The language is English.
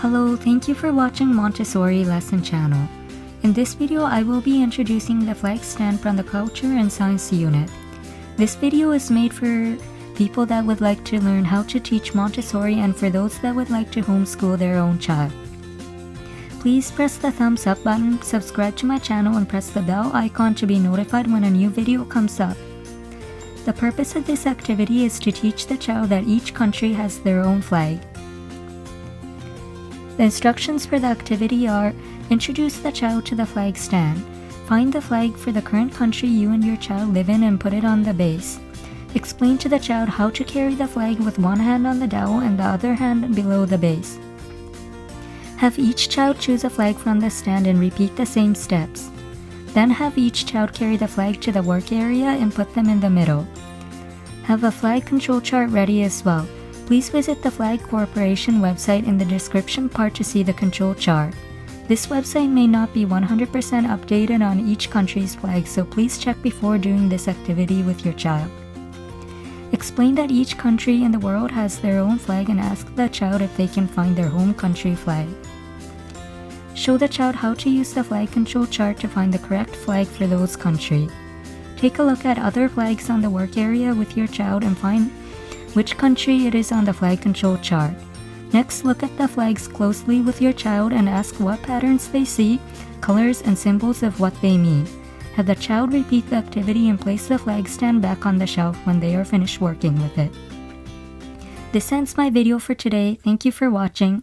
Hello, thank you for watching Montessori lesson channel. In this video, I will be introducing the flag stand from the Culture and Science unit. This video is made for people that would like to learn how to teach Montessori and for those that would like to homeschool their own child. Please press the thumbs up button, subscribe to my channel, and press the bell icon to be notified when a new video comes up. The purpose of this activity is to teach the child that each country has their own flag. The instructions for the activity are: introduce the child to the flag stand. Find the flag for the current country you and your child live in and put it on the base. Explain to the child how to carry the flag with one hand on the dowel and the other hand below the base. Have each child choose a flag from the stand and repeat the same steps. Then have each child carry the flag to the work area and put them in the middle. Have a flag control chart ready as well. Please visit the Flag Corporation website in the description part to see the control chart. This website may not be 100% updated on each country's flag, so please check before doing this activity with your child. Explain that each country in the world has their own flag and ask the child if they can find their home country flag. Show the child how to use the flag control chart to find the correct flag for those countries. Take a look at other flags on the work area with your child and find which country it is on the flag control chart. Next, look at the flags closely with your child and ask what patterns they see, colors, and symbols of what they mean. Have the child repeat the activity and place the flag stand back on the shelf when they are finished working with it. This ends my video for today. Thank you for watching.